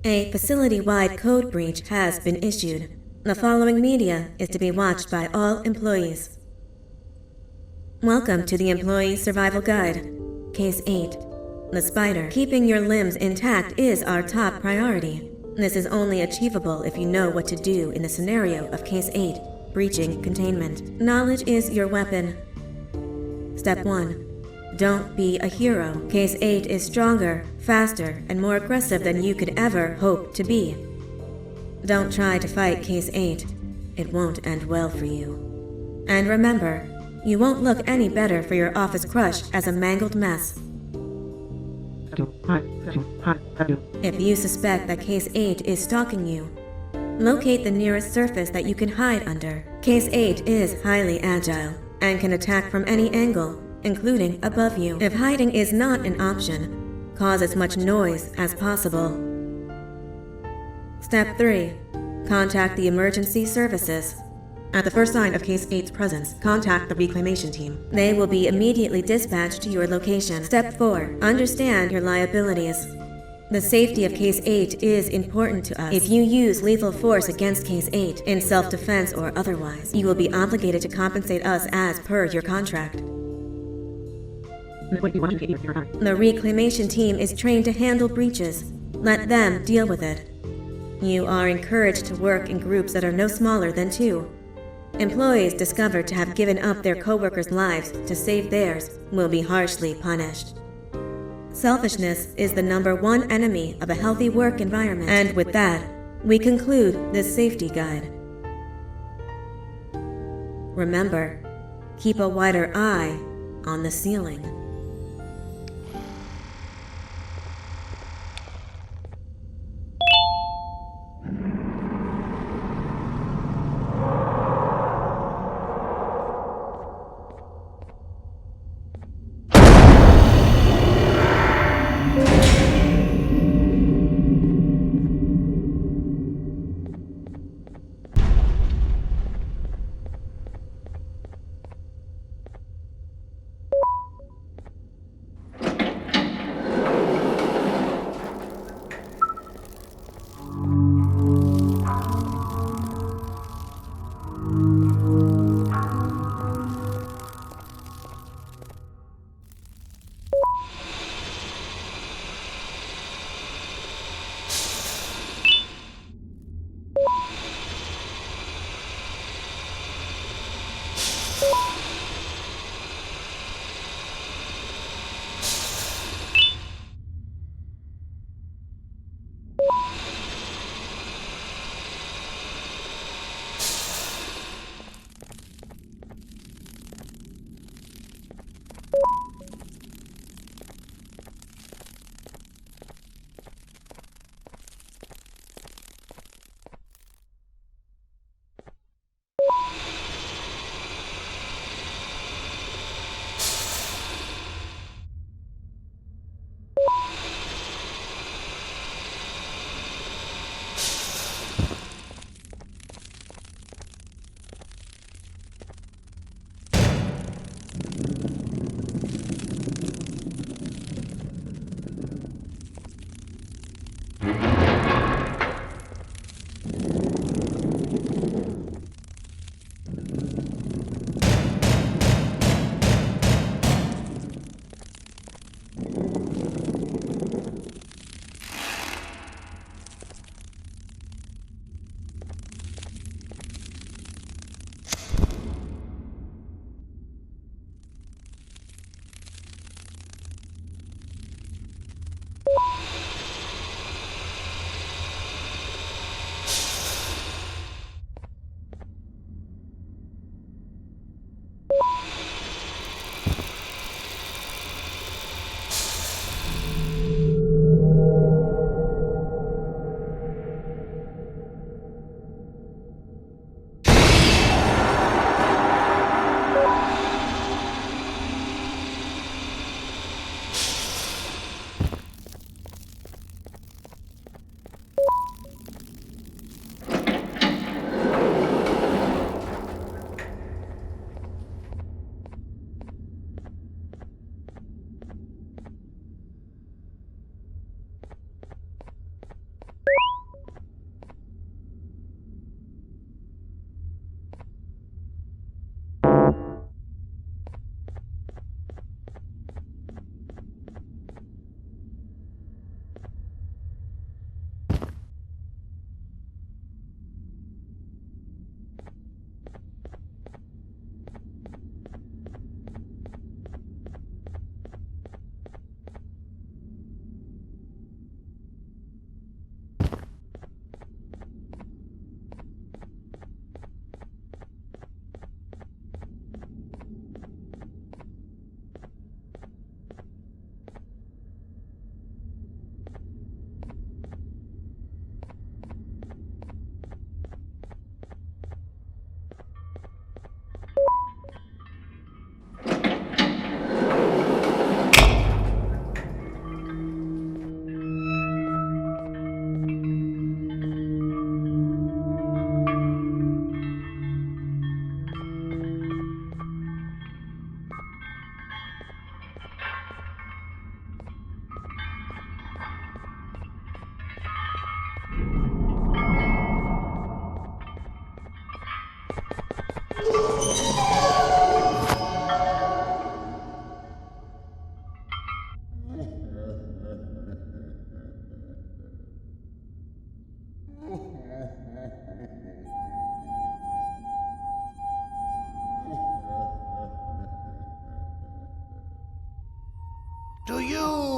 A facility-wide code breach has been issued. The following media is to be watched by all employees. Welcome to the Employee Survival Guide. Case 8. The spider. Keeping your limbs intact is our top priority. This is only achievable if you know what to do in the scenario of Case 8, breaching containment. Knowledge is your weapon. Step 1. Don't be a hero. Case 8 is stronger, faster, and more aggressive than you could ever hope to be. Don't try to fight Case 8. It won't end well for you. And remember, you won't look any better for your office crush as a mangled mess. If you suspect that Case 8 is stalking you, locate the nearest surface that you can hide under. Case 8 is highly agile and can attack from any angle, including above you. If hiding is not an option, cause as much noise as possible. Step 3. Contact the emergency services. At the first sign of Case 8's presence, contact the reclamation team. They will be immediately dispatched to your location. Step 4. Understand your liabilities. The safety of Case 8 is important to us. If you use lethal force against Case 8, in self-defense or otherwise, you will be obligated to compensate us as per your contract. The reclamation team is trained to handle breaches. Let them deal with it. You are encouraged to work in groups that are no smaller than 2. Employees discovered to have given up their coworkers' lives to save theirs will be harshly punished. Selfishness is the #1 enemy of a healthy work environment. And with that, we conclude this safety guide. Remember, keep a wider eye on the ceiling.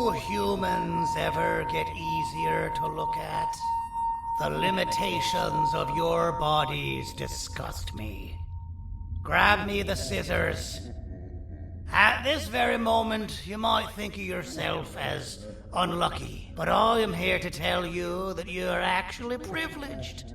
you humans ever get easier to look at? The limitations of your bodies disgust me. Grab me the scissors. At this very moment, you might think of yourself as unlucky, but I am here to tell you that you are actually privileged.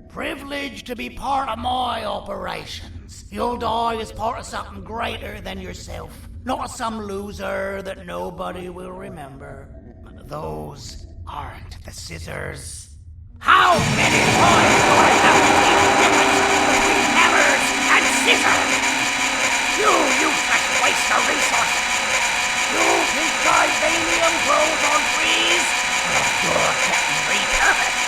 Privileged to be part of my operations. You'll die as part of something greater than yourself, not some loser that nobody will remember. Those aren't the scissors. How many times do I have to keep the difference between hammers and scissors? You useless waste of resources! You think Divanium grows on trees? Well, you're getting repurposed!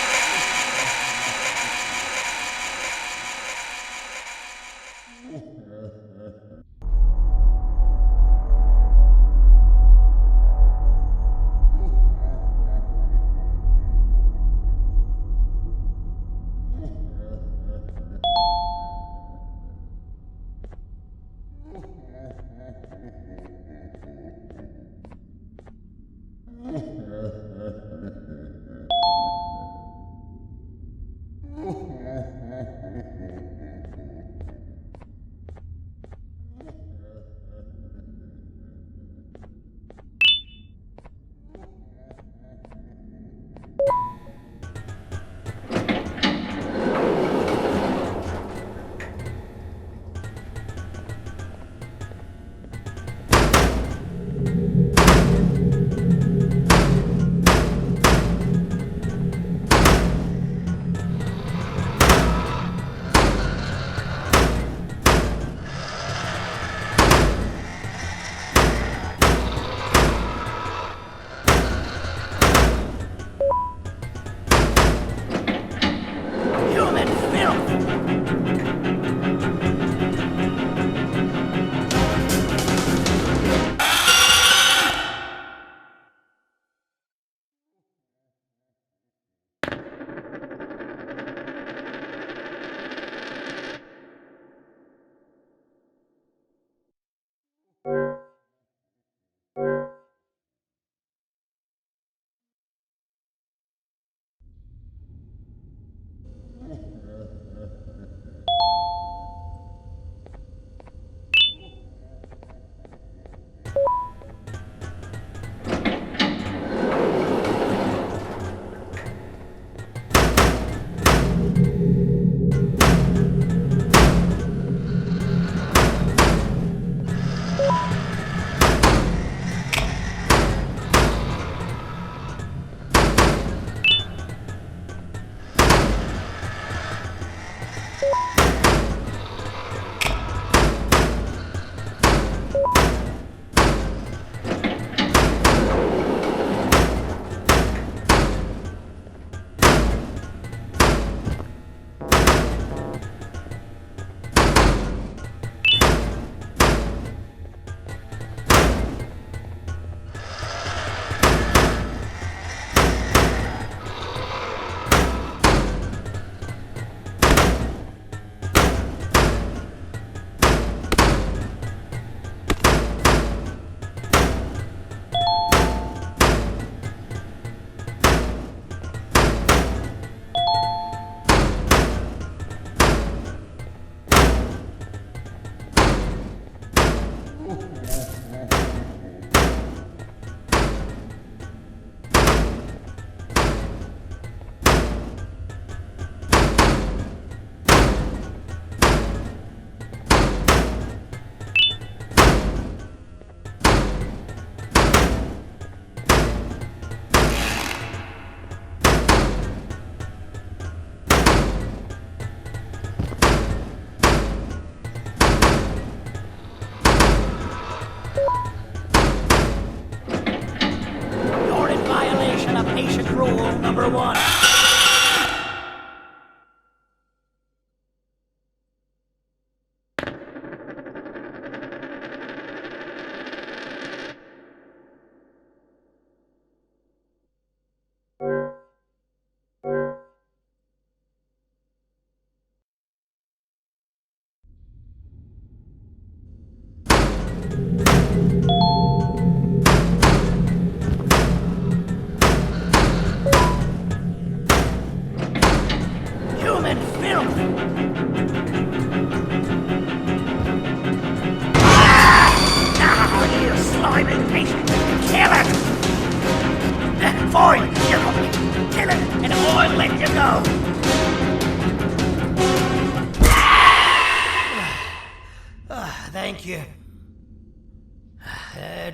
number one.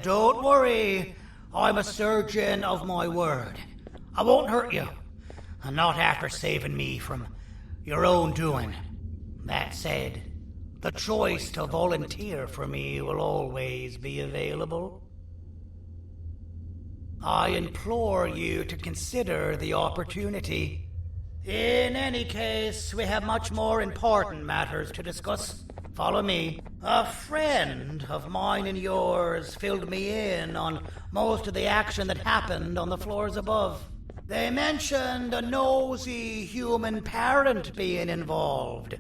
Don't worry. I'm a surgeon of my word. I won't hurt you. And not after saving me from your own doing. That said, the choice to volunteer for me will always be available. I implore you to consider the opportunity. In any case, we have much more important matters to discuss. Follow me. A friend of mine and yours filled me in on most of the action that happened on the floors above. They mentioned a nosy human parent being involved.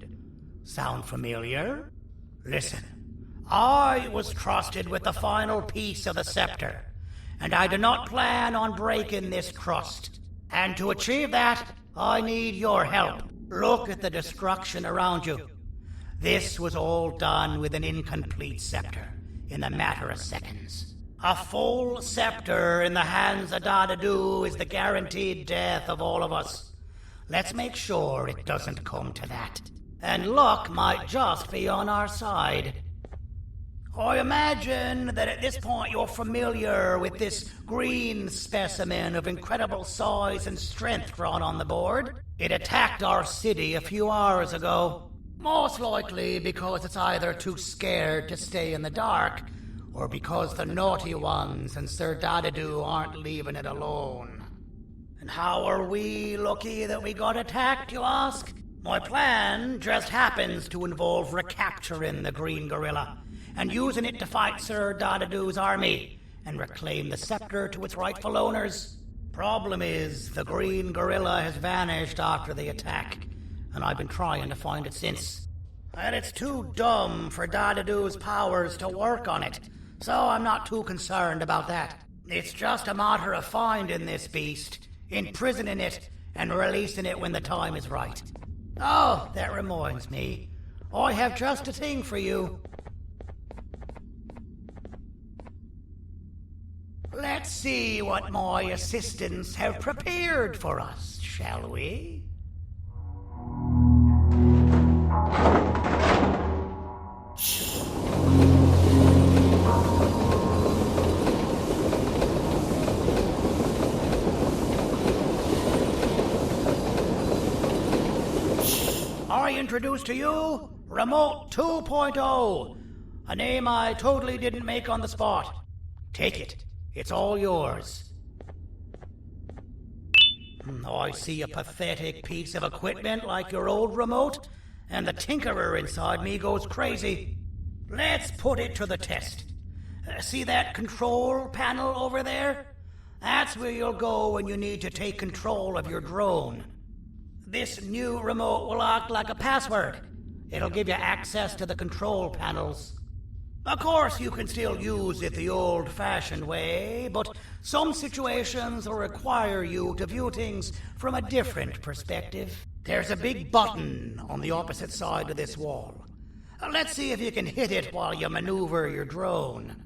Sound familiar? Listen, I was trusted with the final piece of the scepter, and I do not plan on breaking this trust. And to achieve that, I need your help. Look at the destruction around you. This was all done with an incomplete scepter in a matter of seconds. A full scepter in the hands of Dadoo is the guaranteed death of all of us. Let's make sure it doesn't come to that. And luck might just be on our side. I imagine that at this point you're familiar with this green specimen of incredible size and strength drawn on the board. It attacked our city a few hours ago. Most likely because it's either too scared to stay in the dark, or because the naughty ones and Sir Dadoo aren't leaving it alone. And how are we lucky that we got attacked, you ask? My plan just happens to involve recapturing the green gorilla and using it to fight Sir Dadoo's army and reclaim the scepter to its rightful owners. Problem is, the green gorilla has vanished after the attack, and I've been trying to find it since. And it's too dumb for Dadoo's powers to work on it, so I'm not too concerned about that. It's just a matter of finding this beast, imprisoning it, and releasing it when the time is right. Oh, that reminds me. I have just a thing for you. Let's see what my assistants have prepared for us, shall we? I introduce to you Remote 2.0, a name I totally didn't make on the spot. Take it. It's all yours. I see a pathetic piece of equipment like your old remote, and the tinkerer inside me goes crazy. Let's put it to the test. See that control panel over there? That's where you'll go when you need to take control of your drone. This new remote will act like a password. It'll give you access to the control panels. Of course, you can still use it the old-fashioned way, but some situations will require you to view things from a different perspective. There's a big button on the opposite side of this wall. Let's see if you can hit it while you maneuver your drone.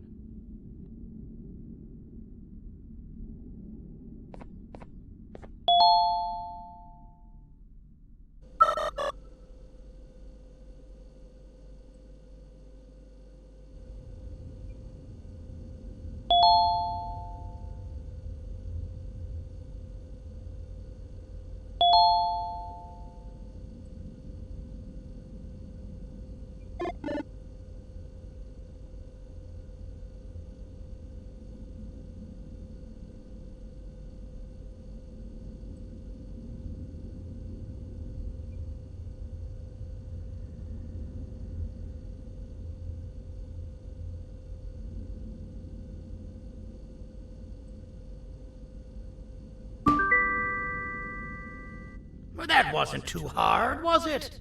Well, that wasn't too hard, was it?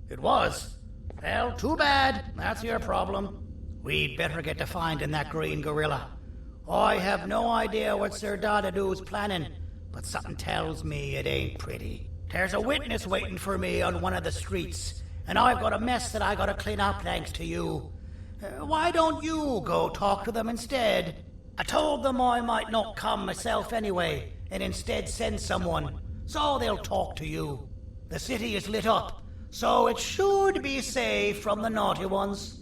It was. Well, too bad. That's your problem. We'd better get to finding that green gorilla. I have no idea what Sir Dadoo's planning, but something tells me it ain't pretty. There's a witness waiting for me on one of the streets, and I've got a mess that I gotta clean up thanks to you. Why don't you go talk to them instead? I told them I might not come myself anyway, and instead send someone, so they'll talk to you. The city is lit up, so it should be safe from the naughty ones.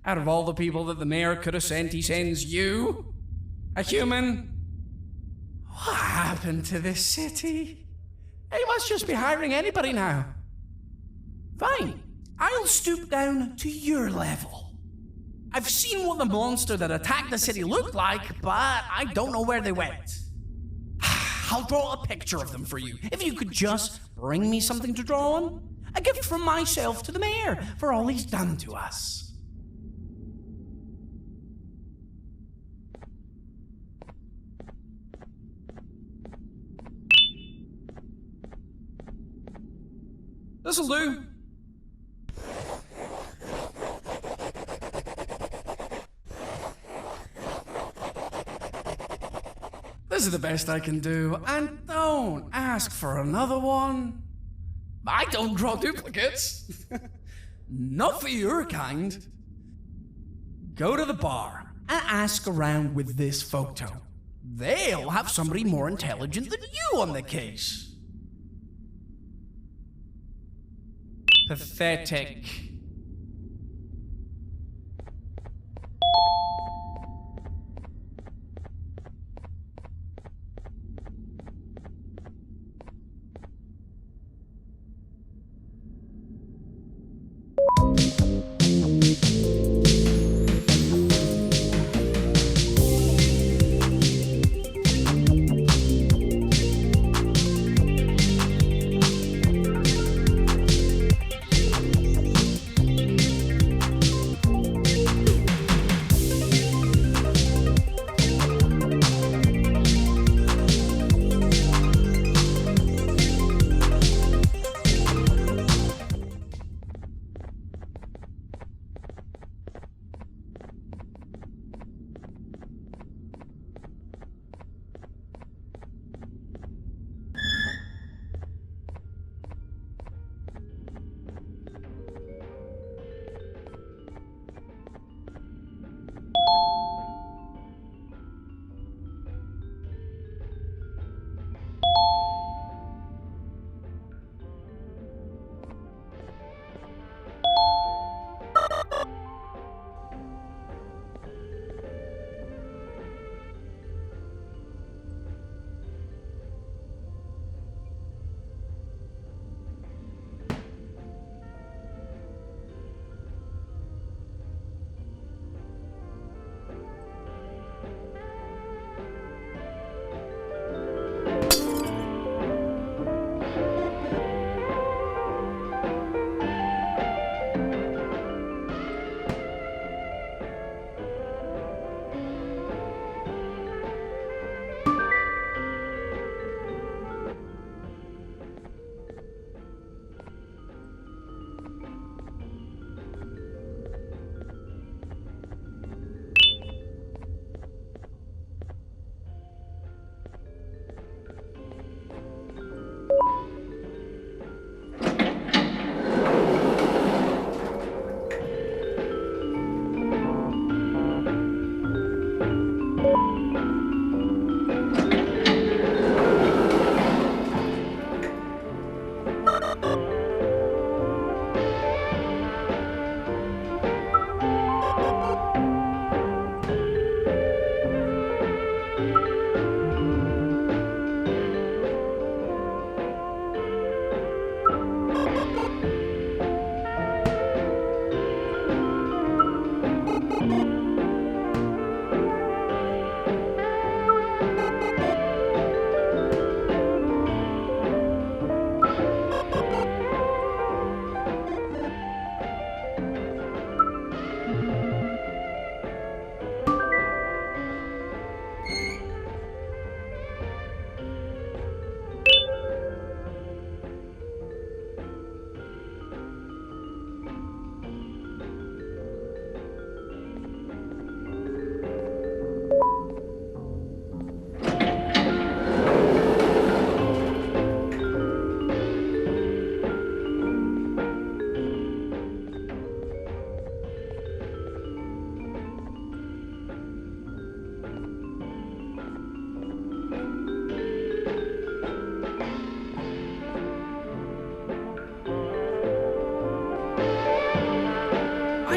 Out of all the people that the mayor could have sent, he sends you? A human? What happened to this city? He must just be hiring anybody now. Fine, I'll stoop down to your level. I've seen what the monster that attacked the city looked like, but I don't know where they went. I'll draw a picture of them for you, if you could just bring me something to draw on. A gift from myself to the mayor for all he's done to us. This'll do. This is the best I can do, and don't ask for another one. I don't draw duplicates. Not for your kind. Go to the bar and ask around with this photo. They'll have somebody more intelligent than you on the case. Pathetic.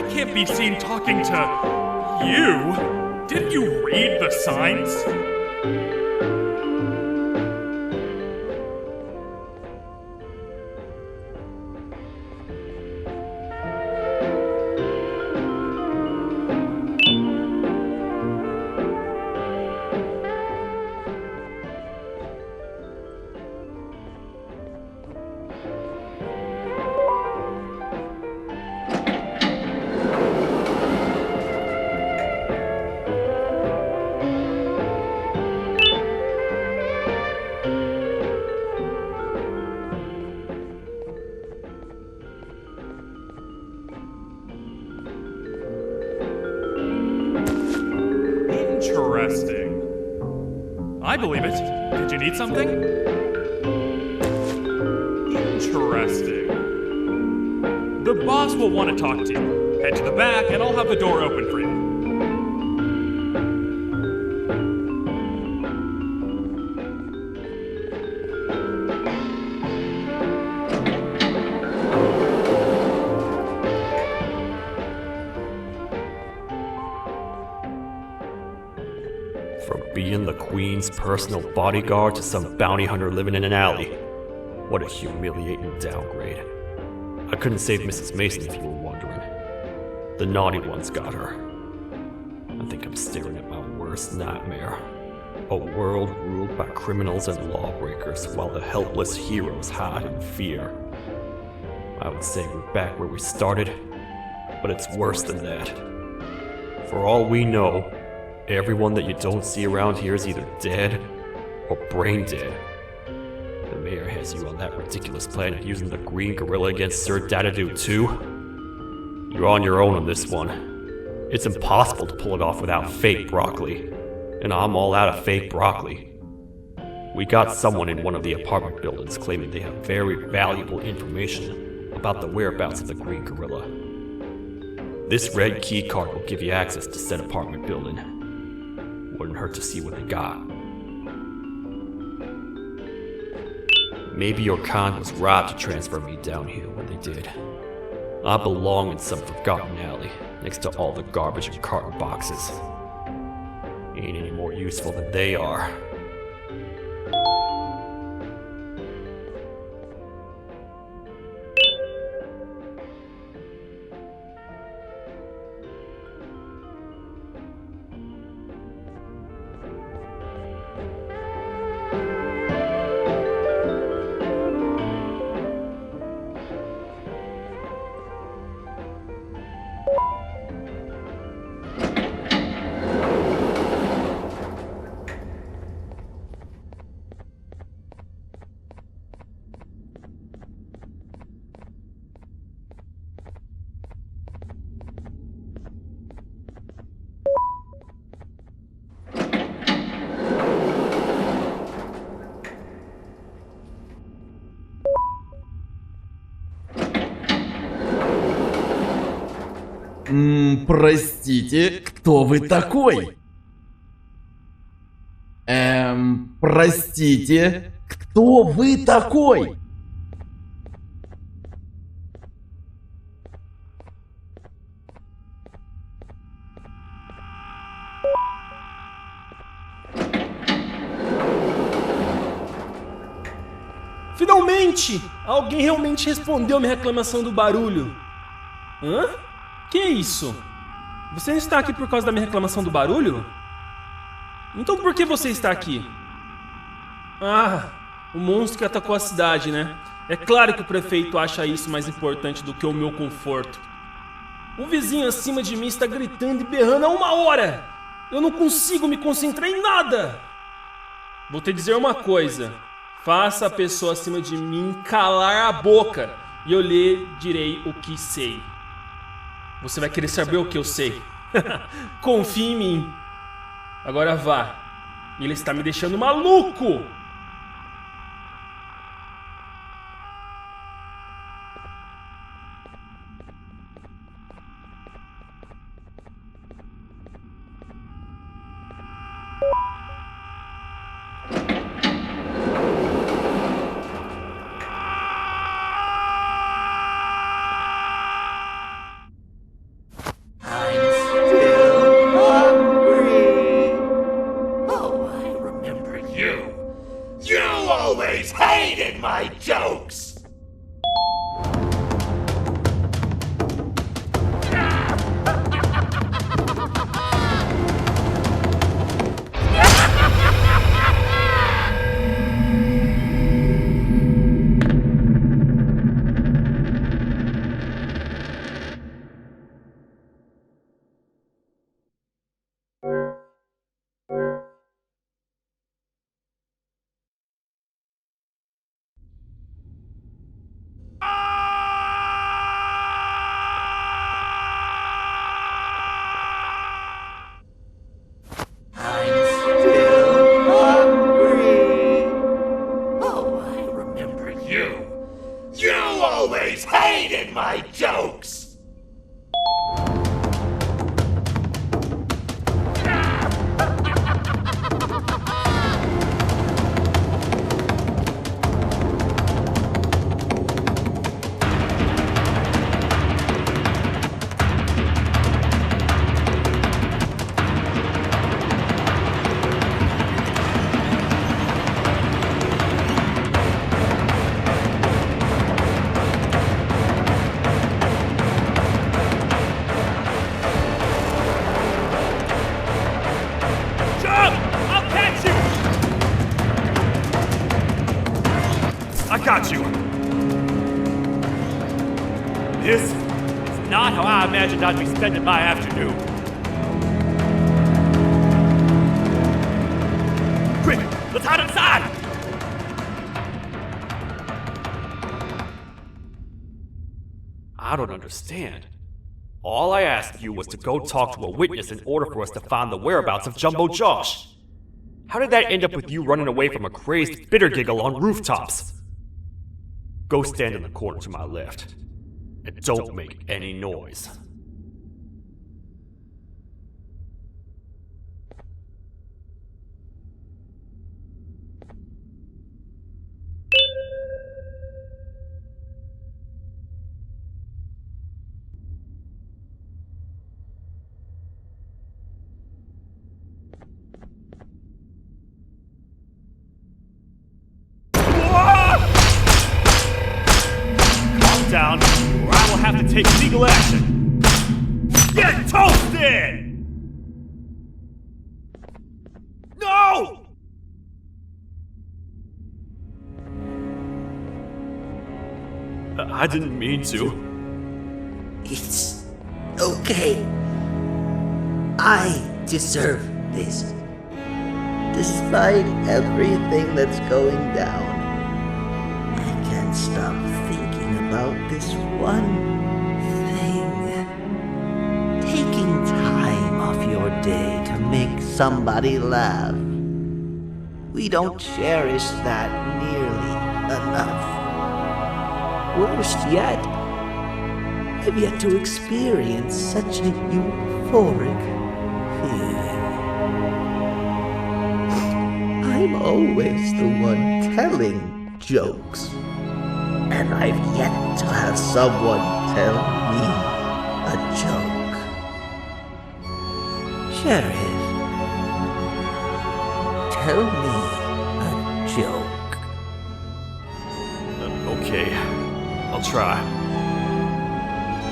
can't be seen talking to you. Didn't you read the signs? Interesting. I believe it. Did you need something? Interesting. The boss will want to talk to you. Head to the back and I'll have the door open for you. From being the Queen's personal bodyguard to some bounty hunter living in an alley. What a humiliating downgrade. I couldn't save Mrs. Mason if you were wondering. The naughty ones got her. I think I'm staring at my worst nightmare. A world ruled by criminals and lawbreakers while the helpless heroes hide in fear. I would say we're back where we started, but it's worse than that. For all we know, everyone that you don't see around here is either dead or brain dead. The mayor has you on that ridiculous planet using the green gorilla against Sir Dadoo too. You're on your own on this one. It's impossible to pull it off without fake broccoli. And I'm all out of fake broccoli. We got someone in one of the apartment buildings claiming they have very valuable information about the whereabouts of the green gorilla. This red key card will give you access to said apartment building. Wouldn't hurt to see what they got. Maybe your kind was right to transfer me down here when they did. I belong in some forgotten alley, next to all the garbage and carton boxes. Ain't any more useful than they are. Простите, кто вы такой? Простите, кто вы такой? Finalmente! Alguém realmente respondeu minha reclamação do barulho. Hã? Que é isso? Você não está aqui por causa da minha reclamação do barulho? Então por que você está aqui? Ah, o monstro que atacou a cidade, né? É claro que o prefeito acha isso mais importante do que o meu conforto. O vizinho acima de mim está gritando e berrando há 1 hora! Eu não consigo me concentrar em nada! Vou te dizer uma coisa. Faça a pessoa acima de mim calar a boca e eu lhe direi o que sei. Você vai querer saber o que eu sei. Confie em mim. Agora vá. Ele está me deixando maluco! hated my jokes! Got you. This is not how I imagined I'd be spending my afternoon. Quick, let's hide inside! I don't understand. All I asked you was to go talk to a witness in order for us to find the whereabouts of Jumbo Josh. How did that end up with you running away from a crazed bitter giggle on rooftops? Go stand in the corner to my left, and don't make any noise. Down, or I will have to take legal action. Get toasted! No! I didn't mean to. It's okay. I deserve this. Despite everything that's going down, I can't stop thinking about this one thing. Taking time off your day to make somebody laugh. We don't cherish that nearly enough. Worst yet, I've yet to experience such a euphoric feeling. I'm always the one telling jokes, and I've yet to have someone tell me a joke. Sheriff, tell me a joke. Okay, I'll try.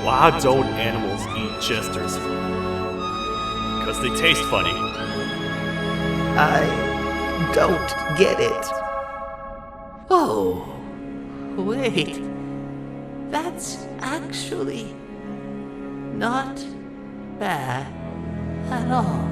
Why don't animals eat jesters? Because they taste funny. I don't get it. Oh, wait. That's actually not bad at all.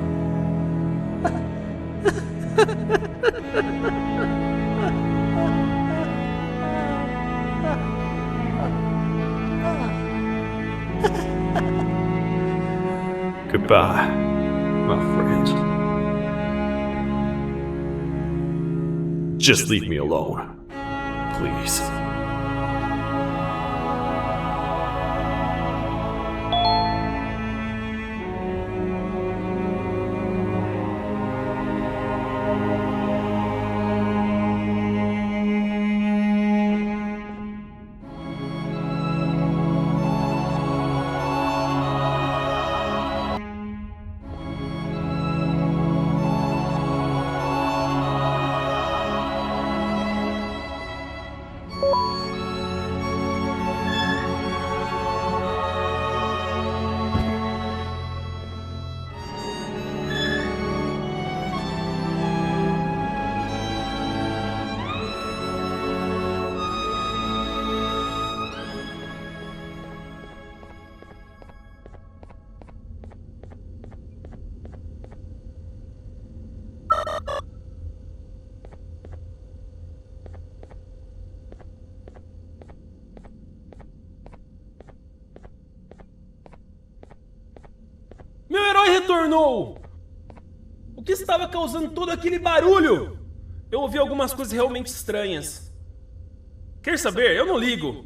Goodbye, my friend. Just leave me alone, please. Meu herói retornou! O que estava causando todo aquele barulho? Eu ouvi algumas coisas realmente estranhas. Quer saber? Eu não ligo.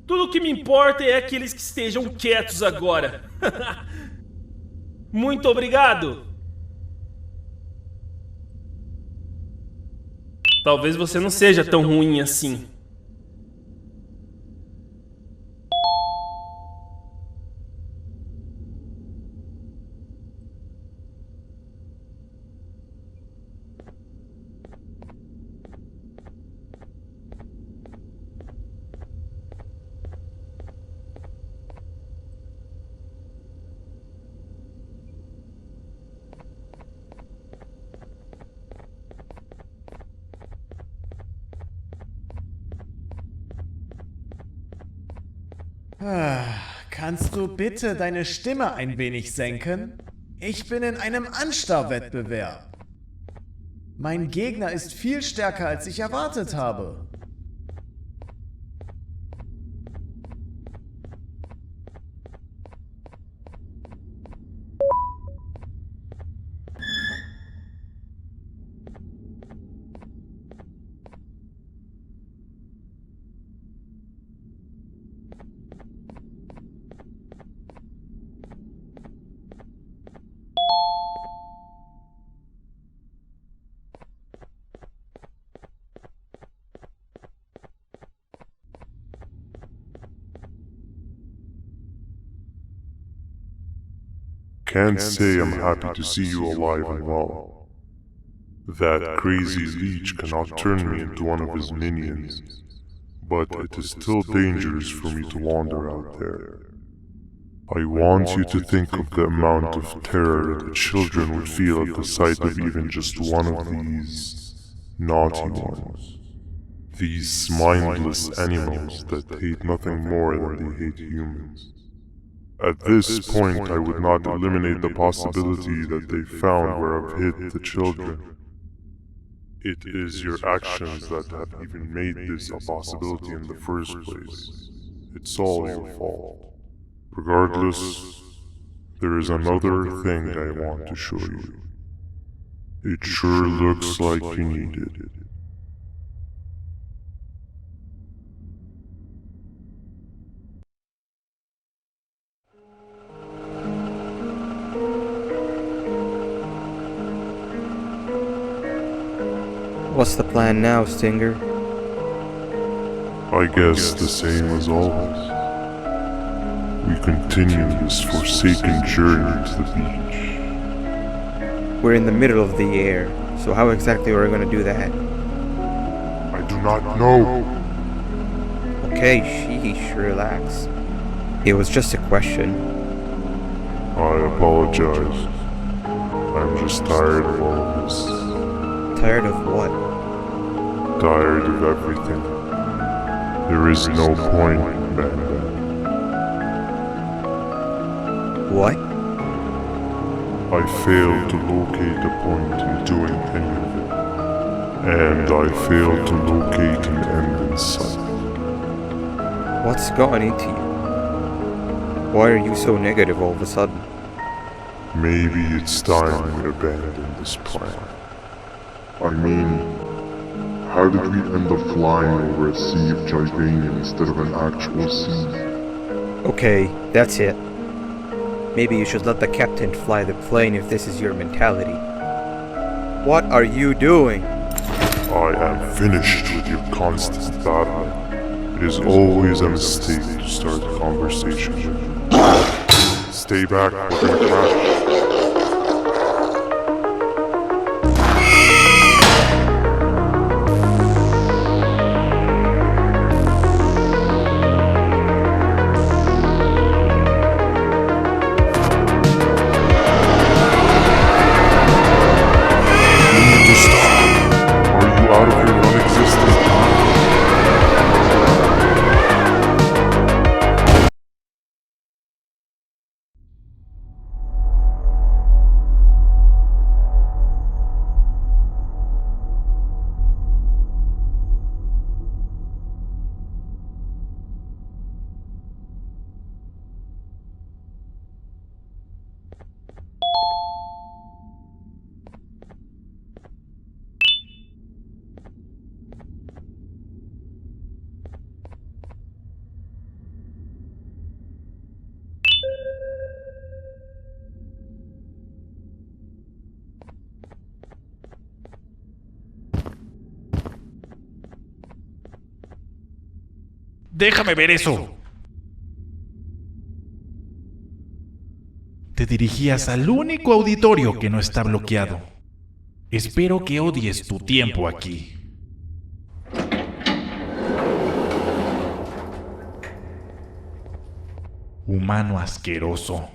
Tudo o que me importa é que eles que estejam quietos agora. Muito obrigado. Talvez você não seja tão ruim assim. Kannst du bitte deine Stimme ein wenig senken? Ich bin in einem Anstarrwettbewerb. Mein Gegner ist viel stärker, als ich erwartet habe. Can't say I'm happy to see you alive and well. That crazy leech cannot turn me into one of his minions, but it is still dangerous for me to wander out there. I want you to think of the amount of terror that the children would feel at the sight of even just one of these naughty ones. These mindless animals that hate nothing more than they hate humans. At this point, I would not eliminate the possibility that they found where I've hid the children. It is your actions that have even made this a possibility in the first place. It's all your fault. Regardless, there is another thing I want to show you. It sure looks like you need it. What's the plan now, Stinger? I guess the same as always. We continue this forsaken journey to the beach. We're in the middle of the air, so how exactly are we going to do that? I do not know. Okay, sheesh, relax. It was just a question. I apologize. I'm just tired of all of this. Tired of what? Tired of everything. There is no point in Banban. What? I failed to locate a point in doing any of it. And I failed to locate an end in sight. What's gotten into you? Why are you so negative all of a sudden? Maybe it's time we abandon this plan. I mean, how did we end up flying over a sea of Jivanium instead of an actual sea? Okay, that's it. Maybe you should let the captain fly the plane if this is your mentality. What are you doing? I am finished with your constant battling. It is always a mistake to start a conversation. Stay back, we're gonna crash. Déjame ver eso. Te dirigías al único auditorio que no está bloqueado. Espero que odies tu tiempo aquí. Humano asqueroso.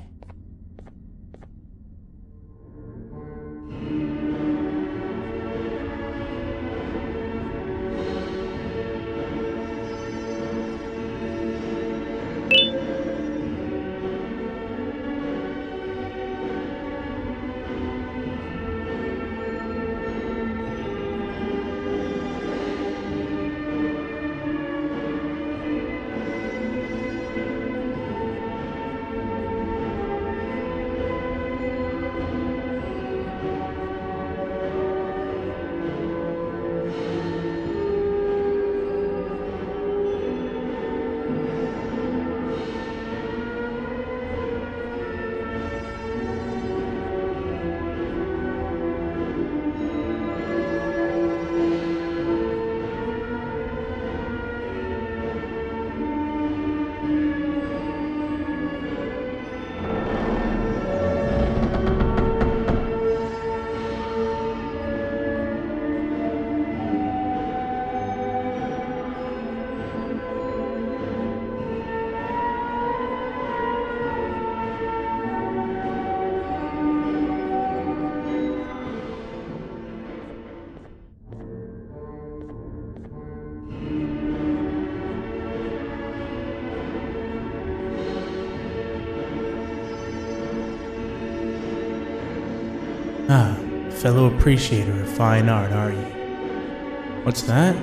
Ah, fellow appreciator of fine art, are you? What's that?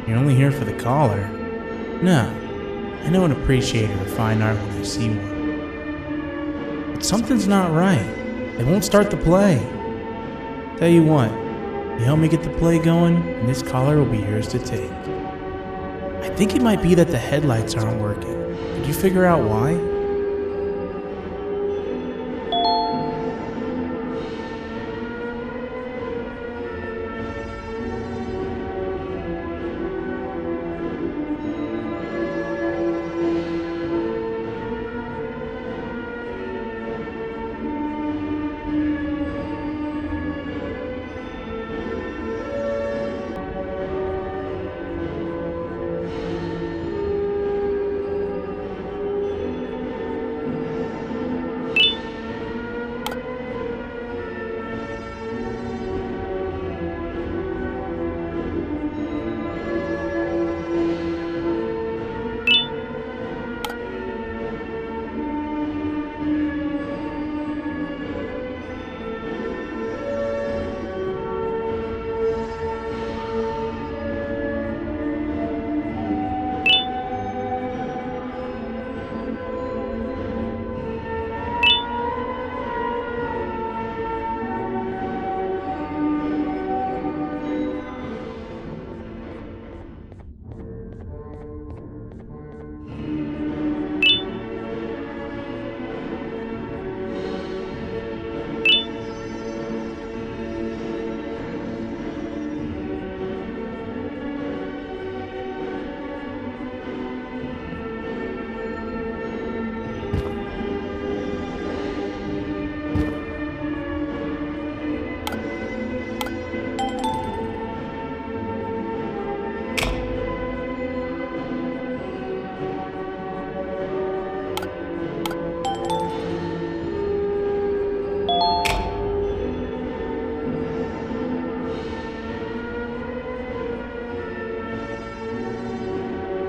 You're only here for the collar? No, I know an appreciator of fine art when I see one. But something's not right. They won't start the play. Tell you what, you help me get the play going, and this collar will be yours to take. I think it might be that the headlights aren't working. Did you figure out why?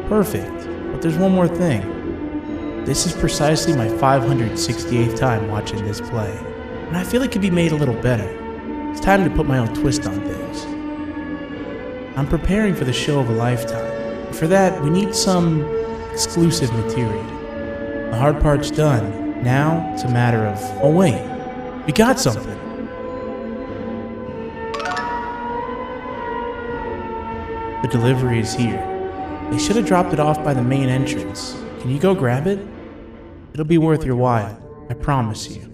Perfect, but there's one more thing. This is precisely my 568th time watching this play, and I feel it could be made a little better. It's time to put my own twist on things. I'm preparing for the show of a lifetime. For that, we need some exclusive material. The hard part's done. Now, it's a matter of, oh wait, we got something. The delivery is here. They should have dropped it off by the main entrance. Can you go grab it? It'll be worth your while, I promise you.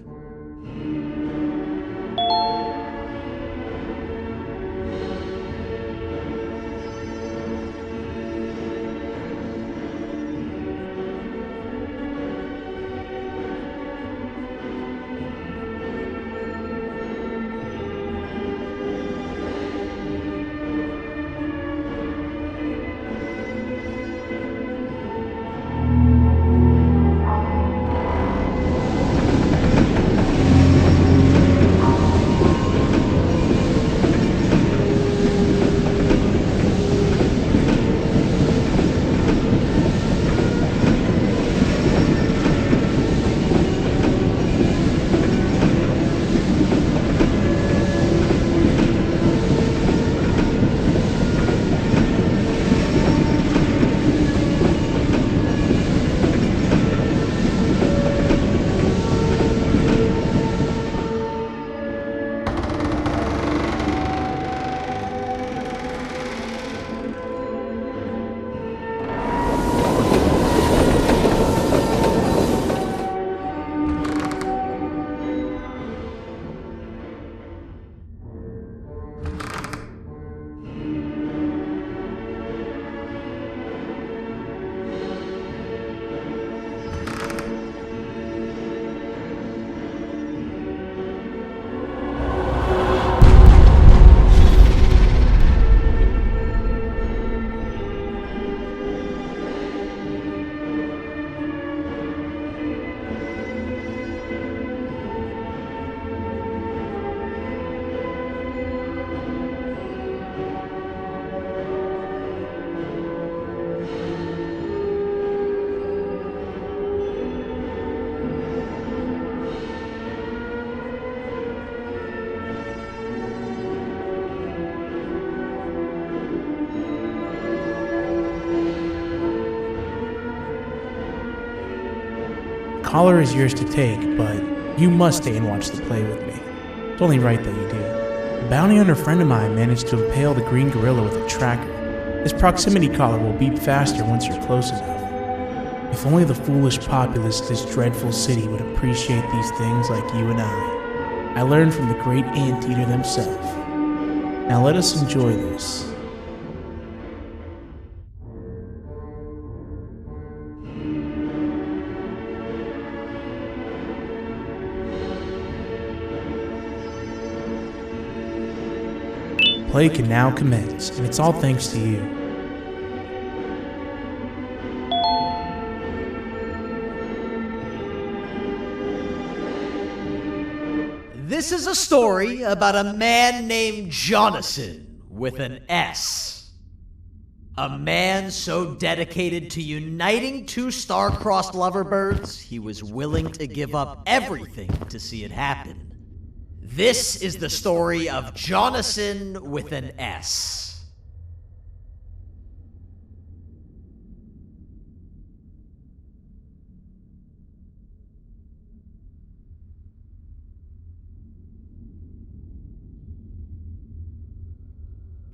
collar is yours to take, but you must stay and watch the play with me. It's only right that you do. A bounty hunter friend of mine managed to impale the green gorilla with a tracker. This proximity collar will beep faster once you're close enough. If only the foolish populace of this dreadful city would appreciate these things like you and I learned from the great anteater himself. Now let us enjoy this. Play can now commence, and it's all thanks to you. This is a story about a man named Jonathan with an S. A man so dedicated to uniting two star-crossed loverbirds, he was willing to give up everything to see it happen. This is the story of Jonathan with an S.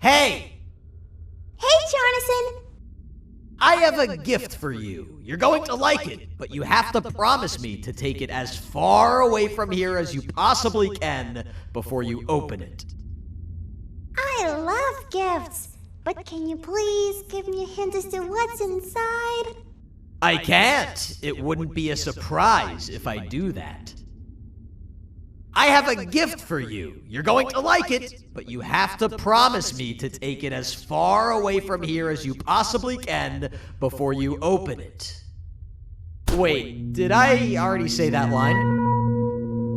Hey! Hey, Jonathan! I have a gift for you. You're going to like it, but you have to promise me to take it as far away from here as you possibly can before you open it. I love gifts, but can you please give me a hint as to what's inside? I can't. It wouldn't be a surprise if I do that. I have a gift for you. You're going to like it, but you have to promise me to take it as far away from here as you possibly can before you open it. Wait, did I already say that line?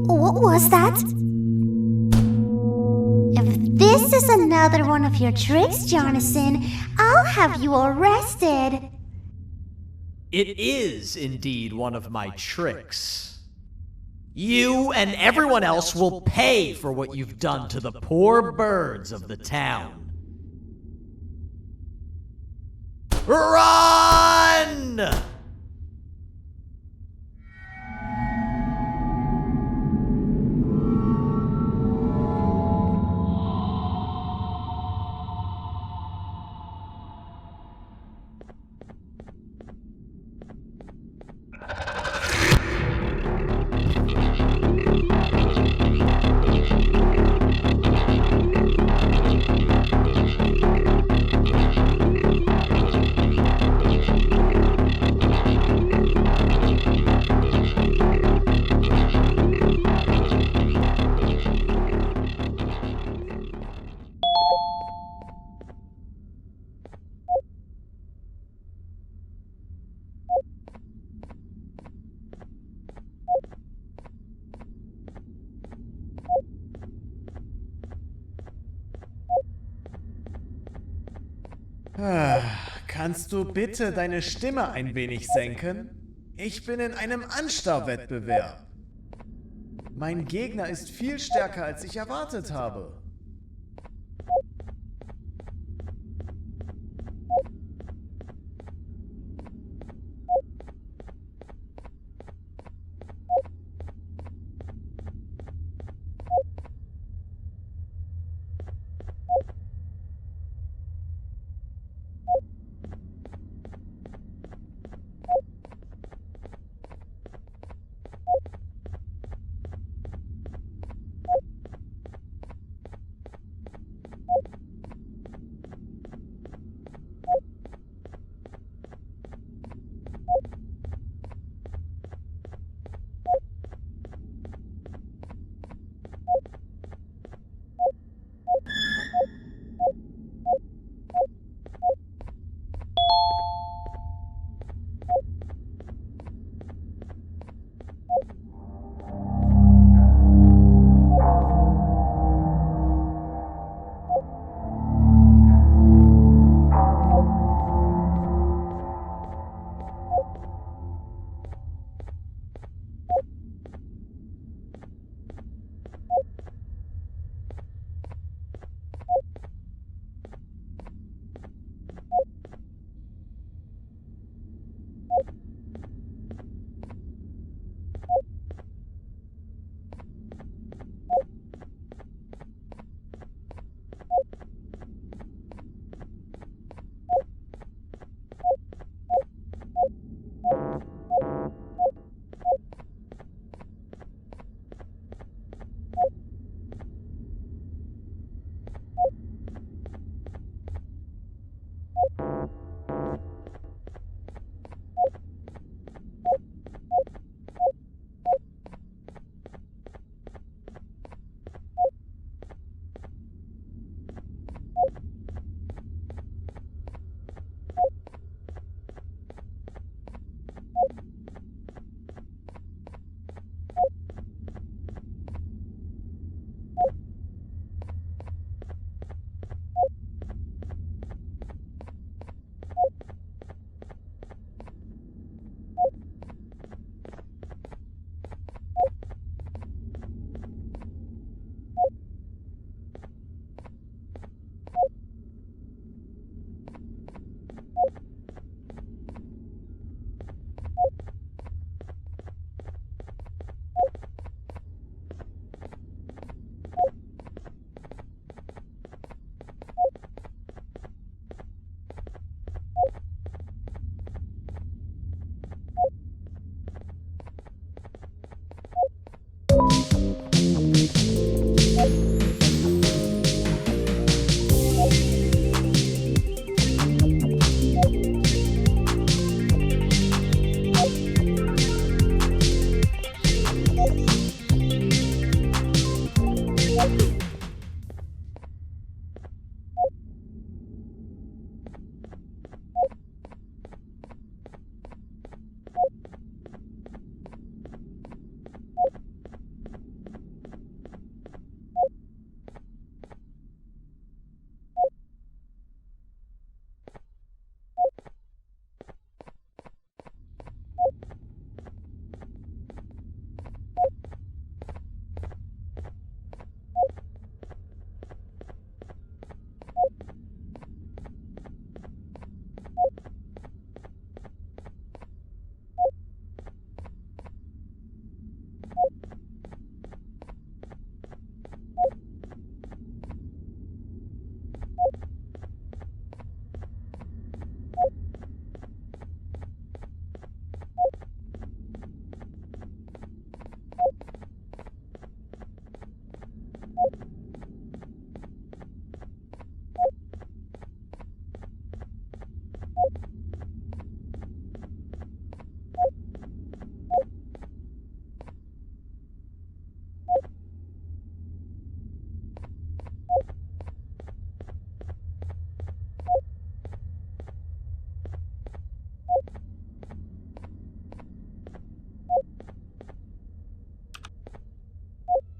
What was that? If this is another one of your tricks, Jonathan, I'll have you arrested. It is indeed one of my tricks. You and everyone else will pay for what you've done to the poor birds of the town. Run! Kannst du bitte deine Stimme ein wenig senken? Ich bin in einem Anstarrwettbewerb. Mein Gegner ist viel stärker, als ich erwartet habe.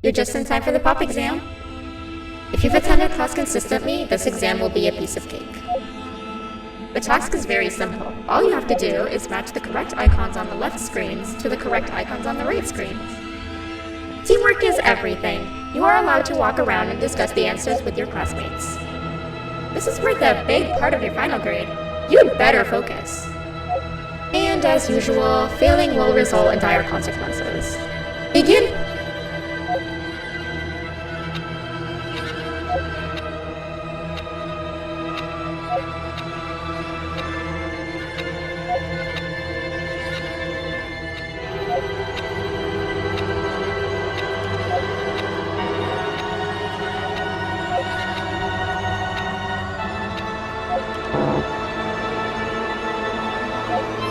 You're just in time for the pop exam. If you've attended class consistently, this exam will be a piece of cake. The task is very simple. All you have to do is match the correct icons on the left screens to the correct icons on the right screens. Teamwork is everything. You are allowed to walk around and discuss the answers with your classmates. This is worth a big part of your final grade. You'd better focus. And as usual, failing will result in dire consequences. Begin!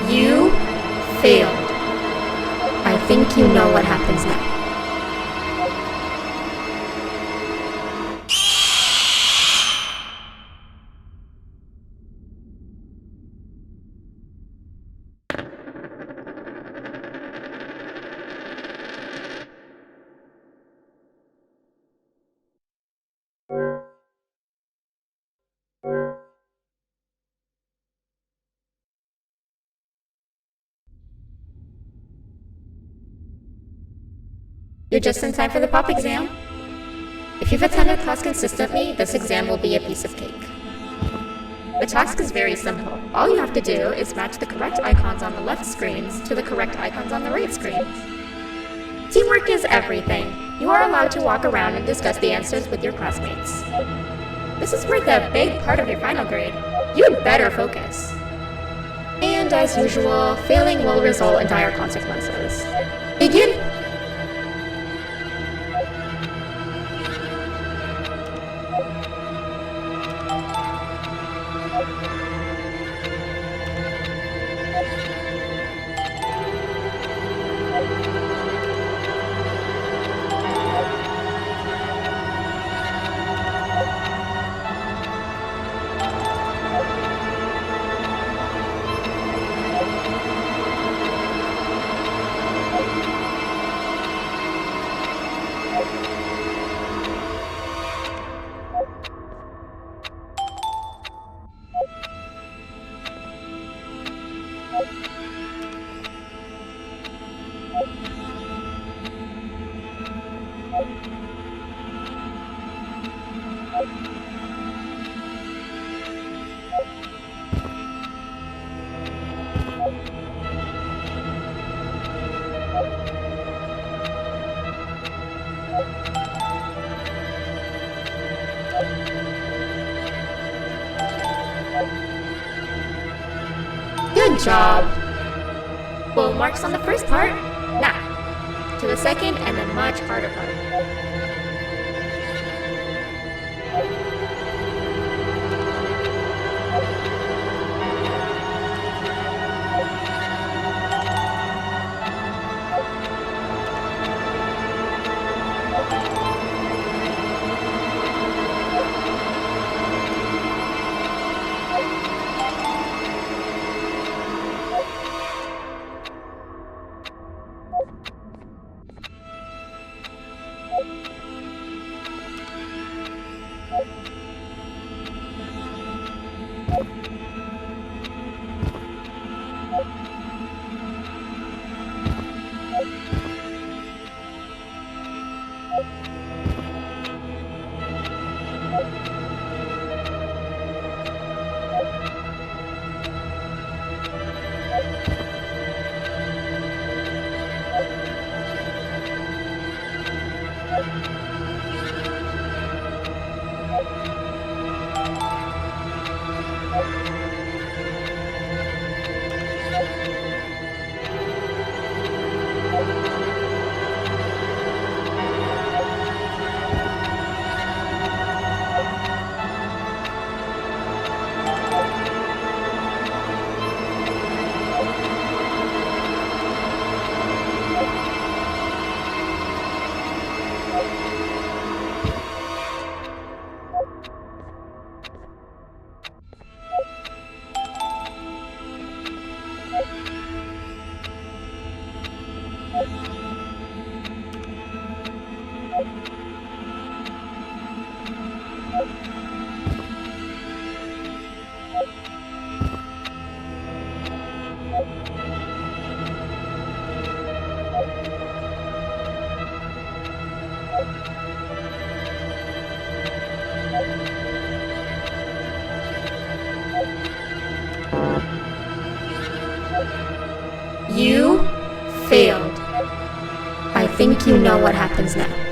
You failed. I think you know what happens now. You're just in time for the pop exam. If you've attended class consistently, this exam will be a piece of cake. The task is very simple. All you have to do is match the correct icons on the left screens to the correct icons on the right screens. Teamwork is everything. You are allowed to walk around and discuss the answers with your classmates. This is worth a big part of your final grade. You'd better focus. And as usual, failing will result in dire consequences. Begin! Good job! Full marks on the first part. Now, to the second and the much harder part. think you know what happens now.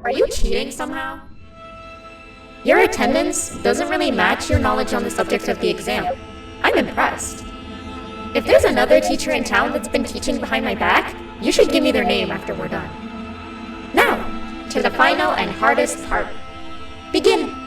Are you cheating somehow? Your attendance doesn't really match your knowledge on the subject of the exam. I'm impressed. If there's another teacher in town that's been teaching behind my back, you should give me their name after we're done. Now, to the final and hardest part. Begin!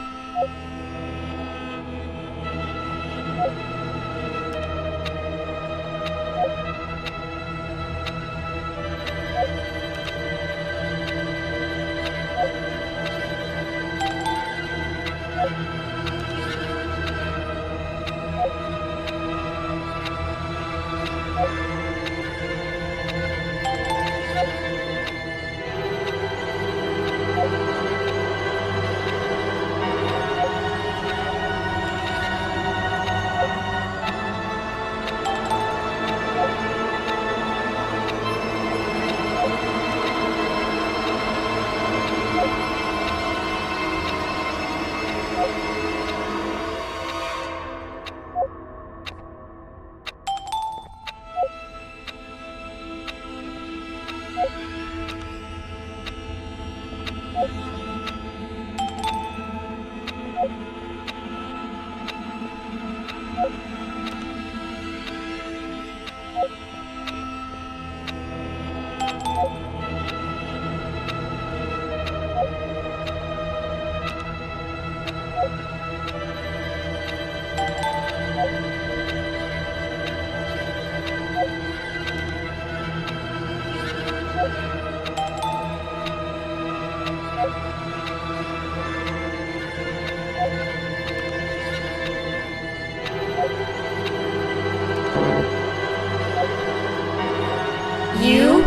You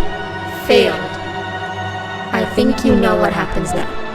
failed. I think you know what happens now.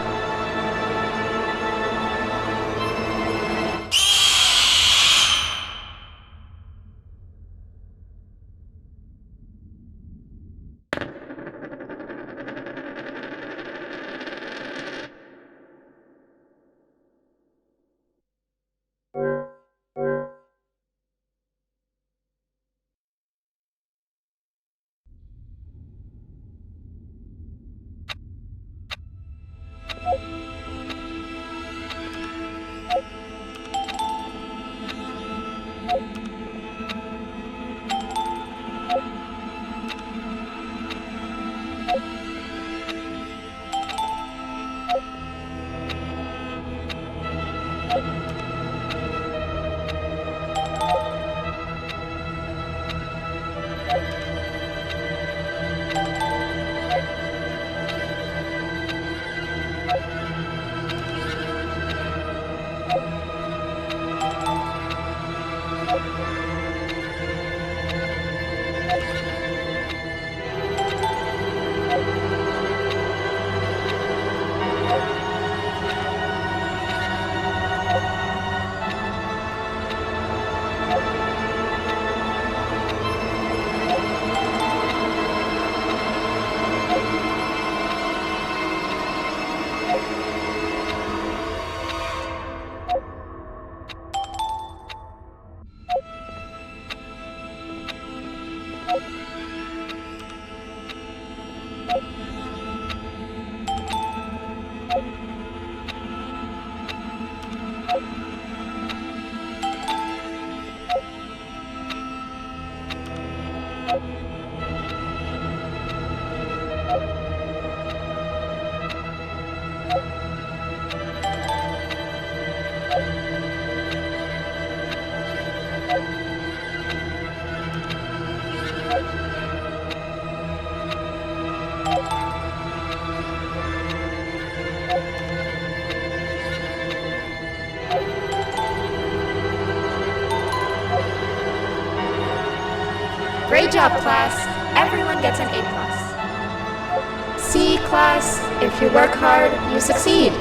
Great job, class. Everyone gets an A+. See, class, if you work hard, you succeed.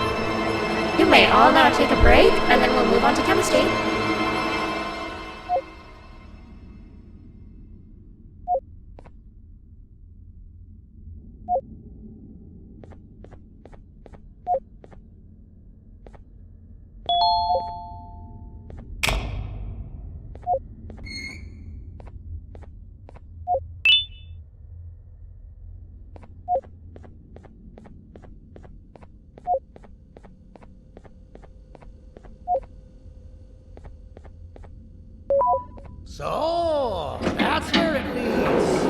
You may all now take a break, and then we'll move on to chemistry. So, that's where it leads.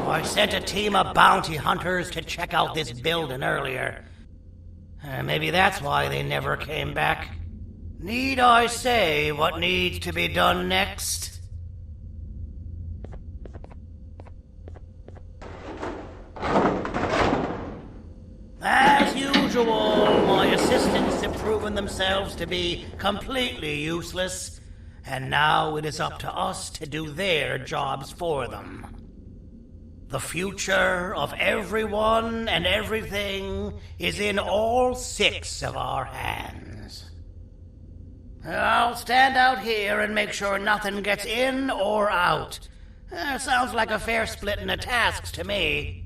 I sent a team of bounty hunters to check out this building earlier. Maybe that's why they never came back. Need I say what needs to be done next? As usual, my assistants have proven themselves to be completely useless. And now it is up to us to do their jobs for them. The future of everyone and everything is in all 6 of our hands. I'll stand out here and make sure nothing gets in or out. Sounds like a fair splitting of tasks to me.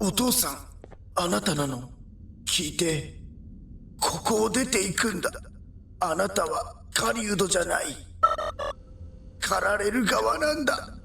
お父さん、あなたなの？聞いて。ここを出ていくんだ。あなたは狩人じゃない。狩られる側なんだ。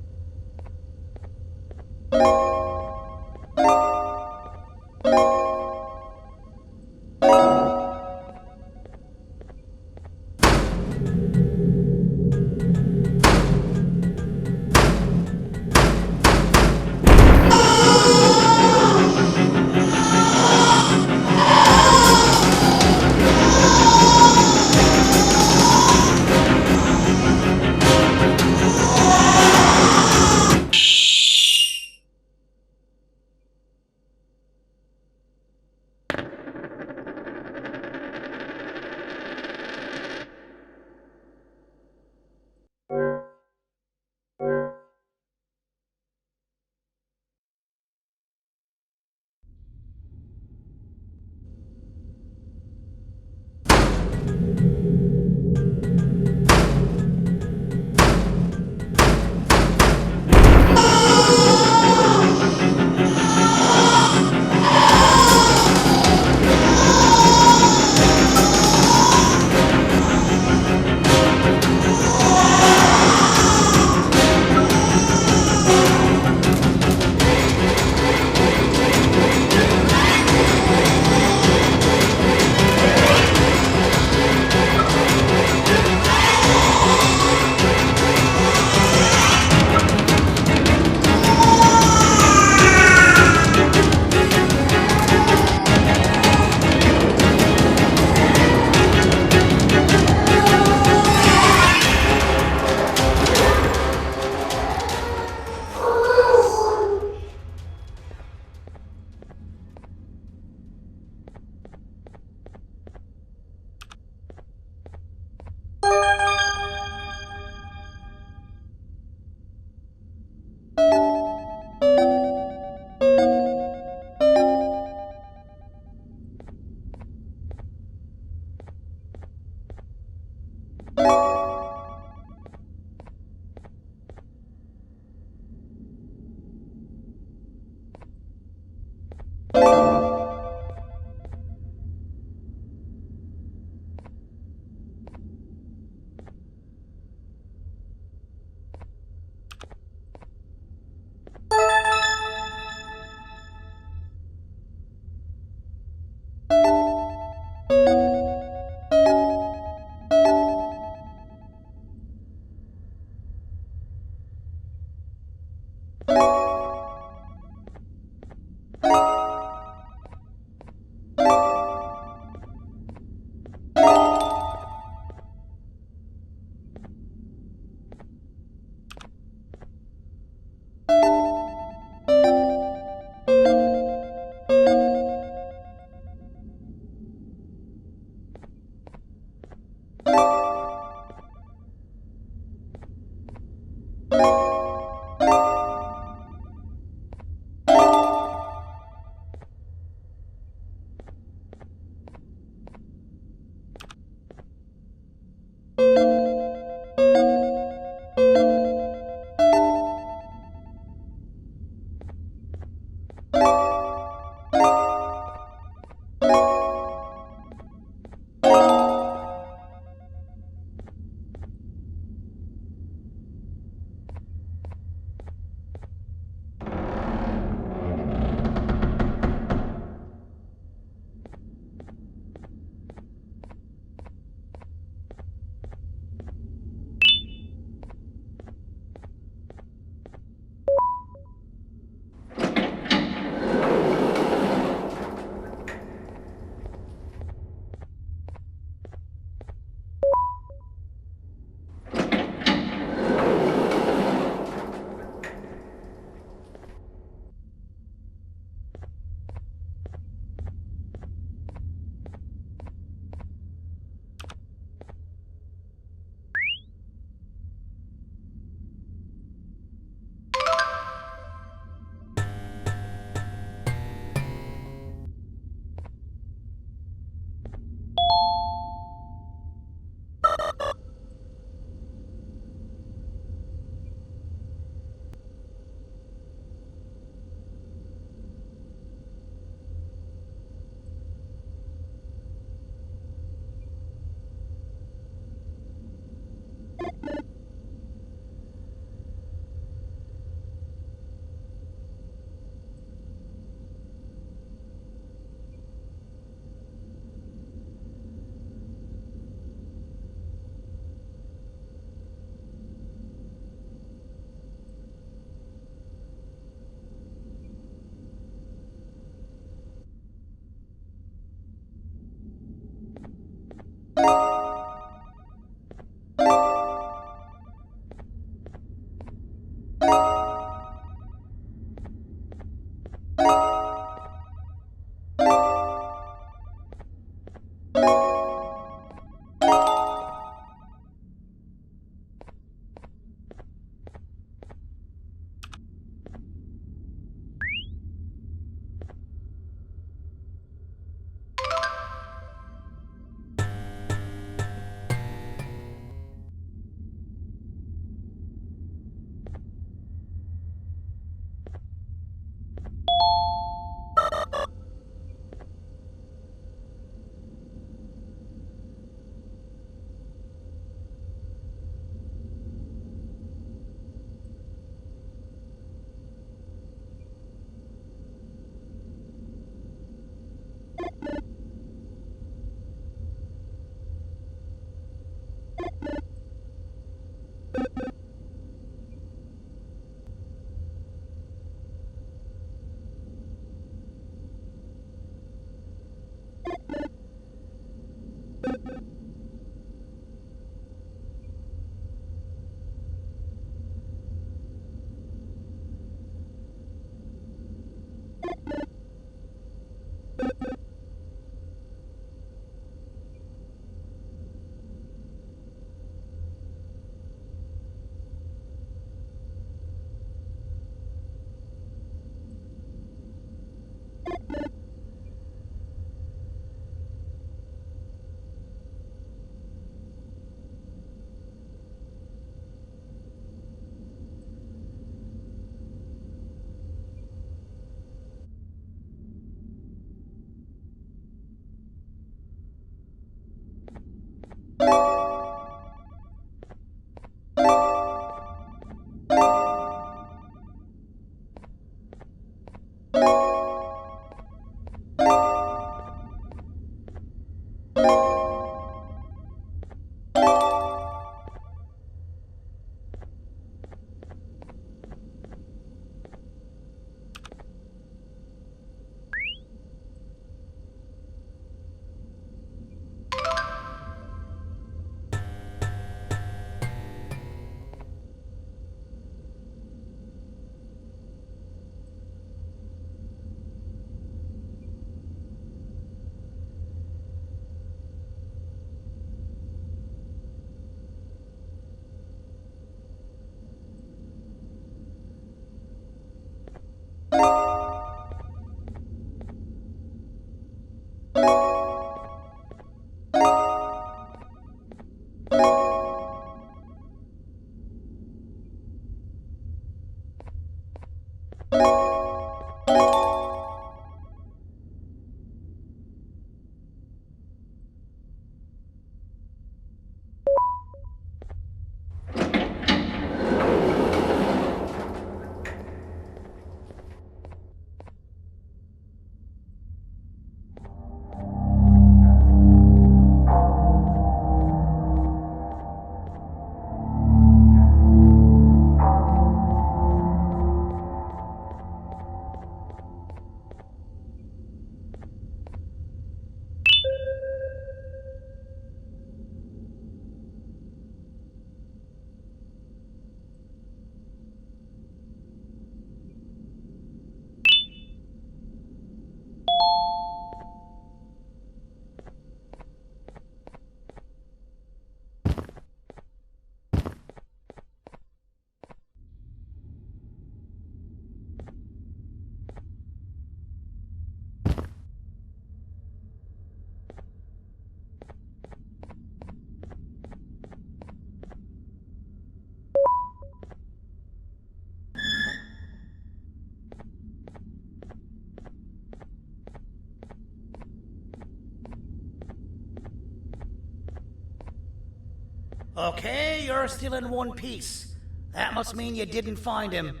Okay, you're still in one piece. That must mean you didn't find him.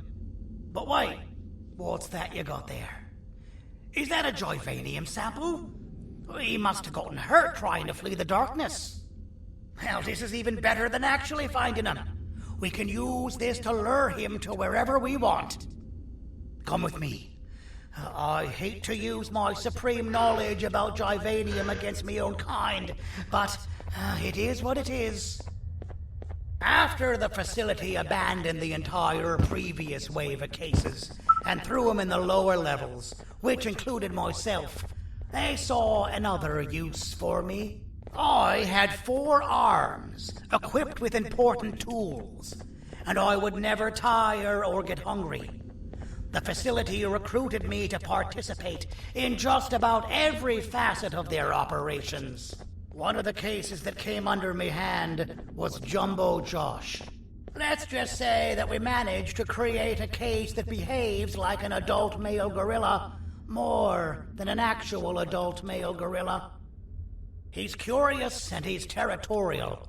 But wait, what's that you got there? Is that a Joyvanium sample? He must have gotten hurt trying to flee the darkness. Well, this is even better than actually finding him. We can use this to lure him to wherever we want. Come with me. I hate to use my supreme knowledge about Joyvanium against my own kind, but it is what it is. After the facility abandoned the entire previous wave of cases and threw them in the lower levels, which included myself, they saw another use for me. I had 4 arms, equipped with important tools, and I would never tire or get hungry. The facility recruited me to participate in just about every facet of their operations. One of the cases that came under me hand was Jumbo Josh. Let's just say that we managed to create a case that behaves like an adult male gorilla more than an actual adult male gorilla. He's curious and he's territorial.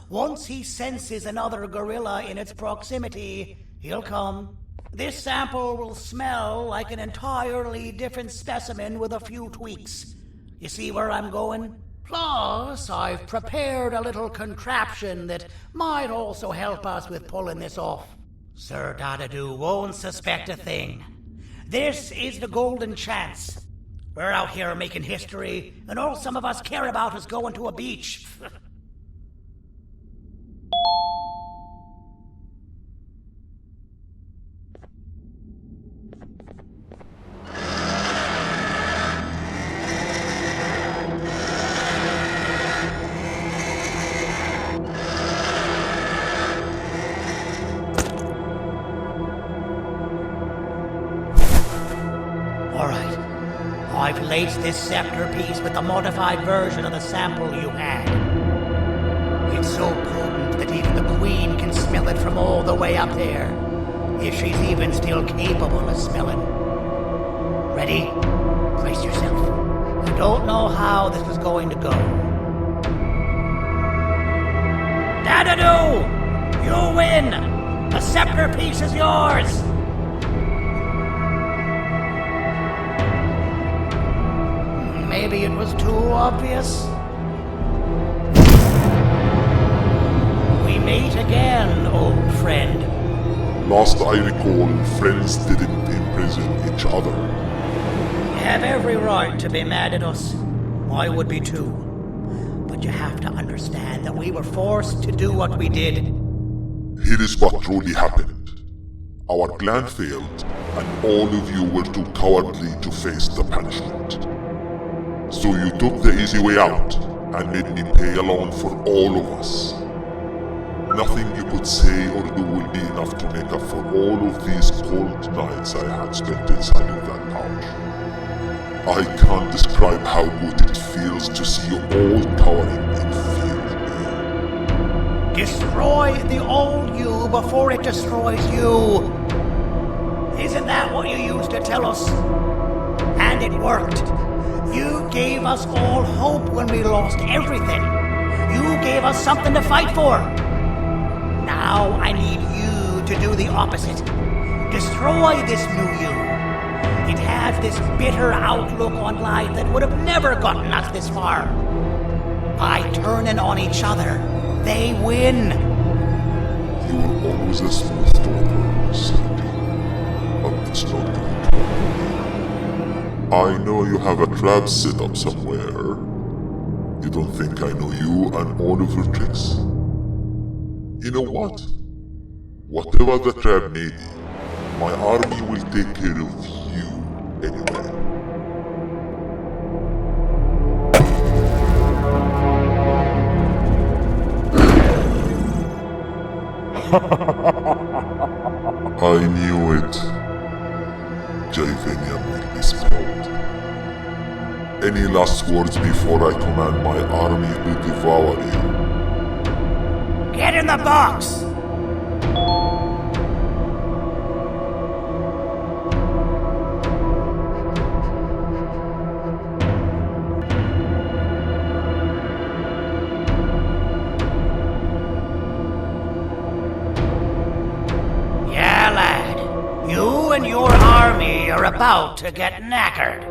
Once he senses another gorilla in its proximity, he'll come. This sample will smell like an entirely different specimen with a few tweaks. You see where I'm going? Plus, I've prepared a little contraption that might also help us with pulling this off. Sir Dadoo won't suspect a thing. This is the golden chance. We're out here making history, and all some of us care about is going to a beach. I've laced this scepter piece with the modified version of the sample you had. It's so potent that even the Queen can smell it from all the way up there, if she's even still capable of smelling. Ready? Brace yourself. I don't know how this is going to go. Dadoo! You win! The scepter piece is yours! Maybe it was too obvious. We meet again, old friend. Last I recall, friends didn't imprison each other. You have every right to be mad at us. I would be too. But you have to understand that we were forced to do what we did. Here is what truly happened. Our plan failed, and all of you were too cowardly to face the punishment. So you took the easy way out, and made me pay alone for all of us. Nothing you could say or do will be enough to make up for all of these cold nights I had spent inside of that pouch. I can't describe how good it feels to see you all cowering in fear here. Destroy the old you before it destroys you. Isn't that what you used to tell us? And it worked. You gave us all hope when we lost everything. You gave us something to fight for. Now I need you to do the opposite. Destroy this new you. It has this bitter outlook on life that would have never gotten us this far. By turning on each other, they win. You were always a smooth talker, Sandy. But it's not good. I know you have a trap set up somewhere. You don't think I know you and all of your tricks? You know what? Whatever the trap may be, my army will take care of you anyway. I knew it. Javenium will be spelled. Any last words before I command my army to devour you? Get in the box! Yeah, lad. You and your army are about to get knackered.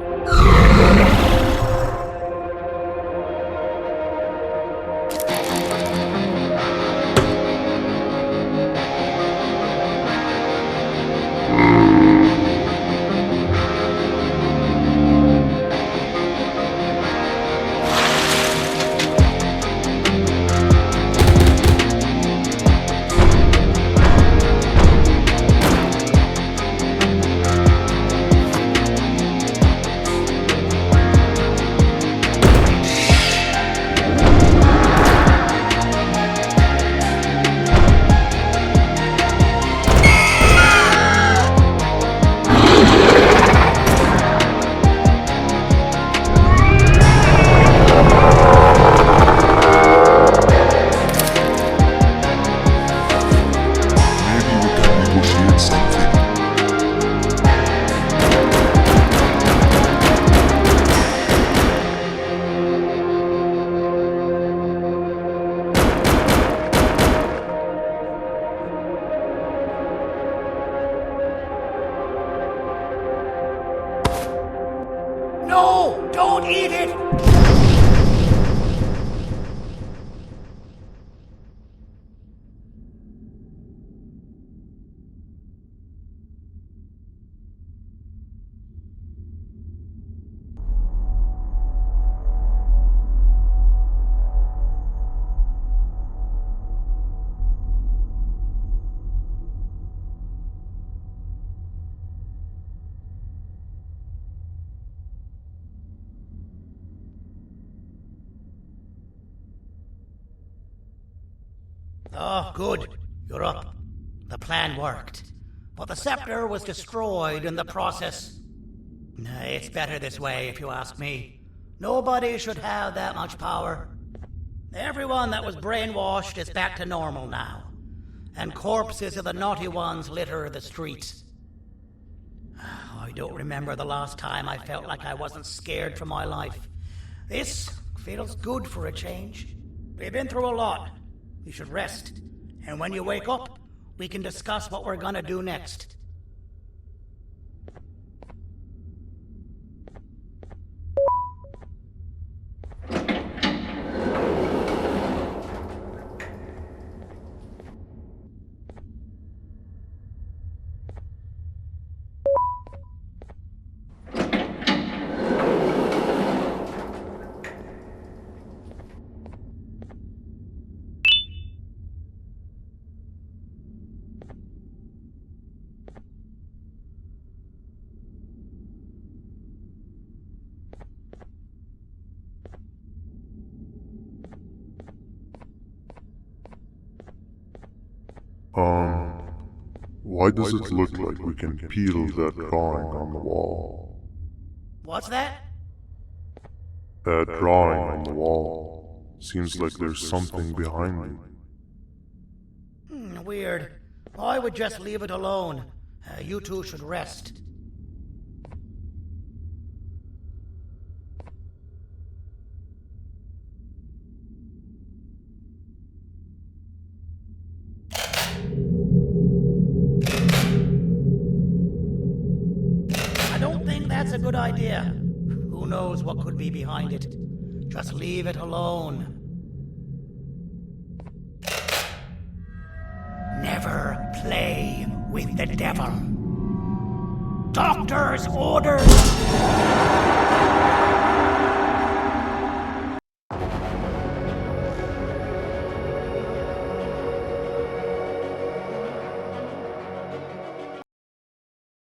No! Don't eat it! Oh, good. You're up. The plan worked. But the scepter was destroyed in the process. It's better this way, if you ask me. Nobody should have that much power. Everyone that was brainwashed is back to normal now. And corpses of the naughty ones litter the streets. I don't remember the last time I felt like I wasn't scared for my life. This feels good for a change. We've been through a lot. You should rest. And when you wake up, we can discuss what we're gonna do next. Why does it look like we can peel that drawing on the wall? What's that? That drawing on the wall. Seems like there's something behind it. Weird. I would just leave it alone. You two should rest. That's a good idea. Who knows what could be behind it? Just leave it alone. Never play with the devil. Doctor's orders!